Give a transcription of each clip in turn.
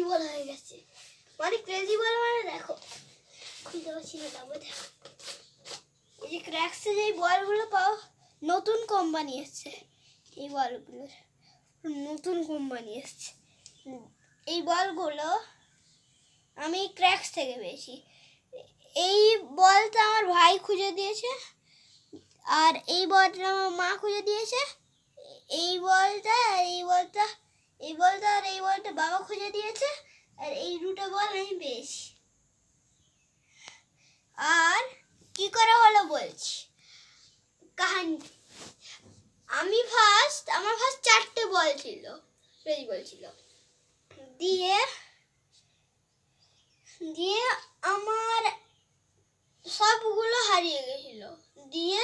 বল হয়ে গেছে। মানে ক্রেজি বল মানে দেখো খুঁজে পাচ্ছি না, তারপর দেখো এই যে ক্র্যাক্সে যে বলগুলো পাও, নতুন কোম্পানি এসছে এই বলগুলোর, নতুন কোম্পানি এসছে। এই বলগুলো আমি ক্র্যাক্স থেকে পেয়েছি। এই বলটা আমার ভাই খুঁজে দিয়েছে, আর এই বলটা আমার মা খুঁজে দিয়েছে। এই বলটা আর এই বলটা, এই বলটা আর এই বলটা বাবা খুঁজে দিয়েছে, আর এই দুটো বল আমি পেয়েছি। আর কি করে হলো বলছি কাহিনী। আমার ফার্স্ট 4টে বল ছিল, ক্রেজি বল ছিল। দিয়ে আমার সবগুলো হারিয়ে গেছিল। দিয়ে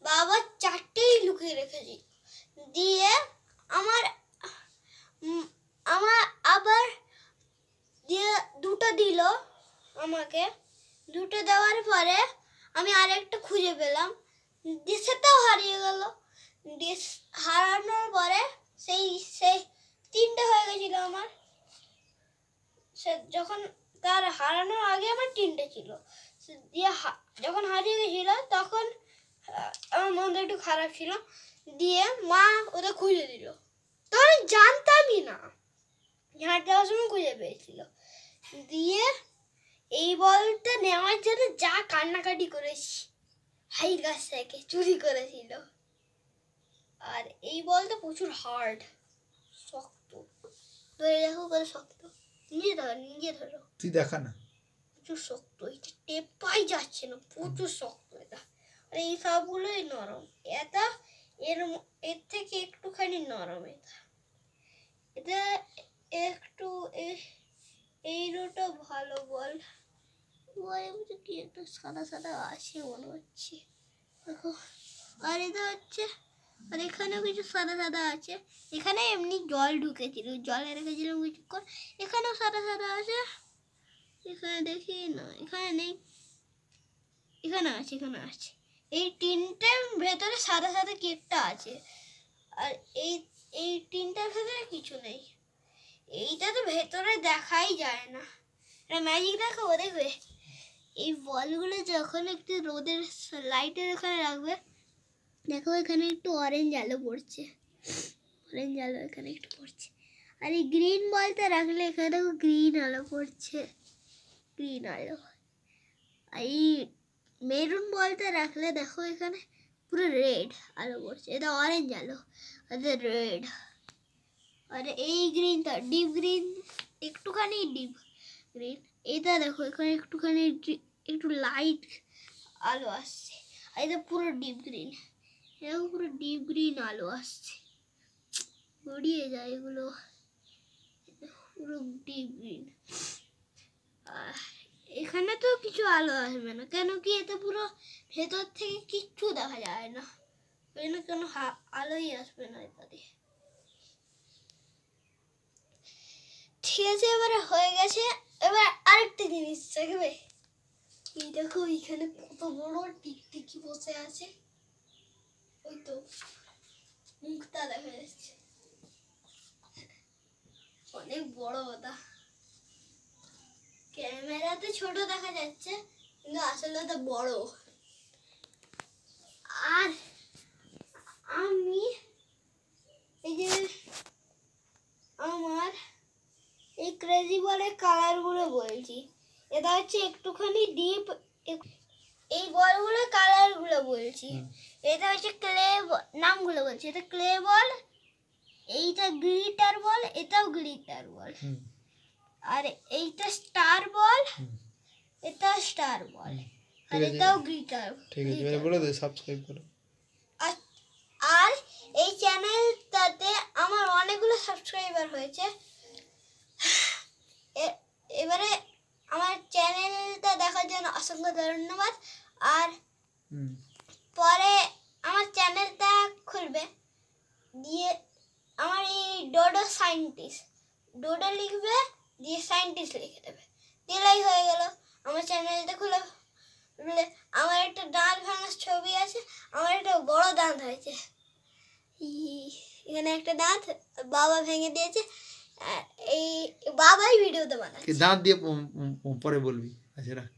বাবা 4টেই লুকিয়ে রেখেছি। দিয়ে আমার আবার দিয়ে 2টো দিল আমাকে। 2টো দেওয়ার পরে আমি আরেকটা খুঁজে পেলাম, দিয়ে সেটাও হারিয়ে গেল। দিয়ে হারানোর পরে সেই 3টে হয়ে গেছিল আমার। যখন তার হারানোর আগে আমার 3টে ছিল। দিয়ে যখন হারিয়ে গেছিল তখন আমার মনটা একটু খারাপ ছিল। দিয়ে মা ওটা খুঁজে দিল, তখন জানতামই না, হাঁটতে যাওয়ার সময় খুঁজে পেয়েছিল। দিয়ে এই বলটা নেওয়ার জন্য যা কান্নাকাটি করেছি, ভাইয়ের কাছ থেকে চুরি করেছিল। আর এই বলটা প্রচুর হার্ড, শক্ত, ধরে দেখো কত শক্ত। নিজে ধরো, তুই দেখা না, প্রচুর শক্ত। এটা টেপাই যাচ্ছে না, প্রচুর শক্ত এটা। আর এই সবগুলোই নরম। এটা এর থেকে একটুখানি নরম। এটা একটু এই দুটো ভালো বল। কি একটু সাদা সাদা আছে মনে হচ্ছে, দেখো। আর এটা হচ্ছে, আর এখানেও কিছু সাদা সাদা আছে। এখানে এমনি জল ঢুকেছিল, জলে রেখেছিলাম কিছুক্ষণ। এখানেও সাদা সাদা আছে। এখানে দেখি না, এখানে নেই, এখানে আছে, এখানে আছে। এই 3টের ভেতরে সাদা সাদা কি একটা আছে, আর এই 3টার ভেতরে কিছু নেই। এইটা তো ভেতরে দেখাই যায় না। এটা ম্যাজিক দেখাবো, দেখবে। এই বলগুলো যখন একটু রোদের লাইটের এখানে রাখবে, দেখো এখানে একটু অরেঞ্জ আলো পড়ছে, অরেঞ্জ আলো এখানে একটু পড়ছে। আর এই গ্রিন বলটা রাখলে এখানে দেখো গ্রিন আলো পড়ছে, গ্রিন আলো। আর এই মেরুন বলটা রাখলে দেখো এখানে পুরো রেড আলো পড়ছে, এটা অরেঞ্জ আলো, এটা রেড। আর এই গ্রিনটা ডিপ গ্রিন, একটুখানি ডিপ গ্রিন। এটা দেখো এখানে একটুখানি একটু লাইট আলো আসছে, আর এটা পুরো ডিপ গ্রিন। এরকম পুরো ডিপ গ্রিন আলো আসছে, গড়িয়ে যায় এগুলো, পুরো ডিপ গ্রিন। এখানে তো কিছু আলো আসবে না, কেন কি এটা পুরো ভেতর থেকে কিচ্ছু দেখা যায় না, কোনো আলোই আসবে না এটাতে। ঠিক আছে, এবারে হয়ে গেছে। এবার আরেকটা জিনিস দেখবে, এই দেখো এখানে কত বড় টিকটিকি বসে আছে, ওই তো মুখটা দেখা যাচ্ছে, অনেক বড় ওটা। ক্যামেরাতে ছোট দেখা যাচ্ছে, কিন্তু আসলে ওটা বড়। আর আমি এই যে আমার এই ক্রেজি বলের কালারগুলো বলছি। এটা হচ্ছে একটুখানি ডিপ, এই বলগুলোর কালারগুলো বলছি। এটা হচ্ছে ক্লে, নামগুলো বলছি। এটা ক্লে বল, এইটা গ্লিটার বল, এটাও গ্লিটার বল। আর এইটা স্টার বল, এটা স্টার বল, আর এটাও গ্লিটার। ঠিক আছে, এবারে বলে দে সাবস্ক্রাইব করো। আর এই চ্যানেলটাতে আমার অনেকগুলো সাবস্ক্রাইবার হয়েছে। এবারে আমার চ্যানেলটা দেখার জন্য অসংখ্য ধন্যবাদ। আর পরে আমার চ্যানেলটা খুলবে, দিয়ে আমার এই ডোডো সায়েন্টিস্ট, ডোডো লিখবে, দিয়ে সায়েন্টিস্ট লিখে দেবে, দিলেই হয়ে গেল। আমার চ্যানেলটা খুলে আমার একটা দাঁত ভাঙার ছবি আছে, আমার একটা বড় দাঁত হয়েছে, এখানে একটা দাঁত বাবা ভেঙে দিয়েছে। এই বাবা দাদাই ভিডিওতে কি বানাচ্ছে। দাঁত দিয়ে পরে বলবি। আচ্ছা রাখ।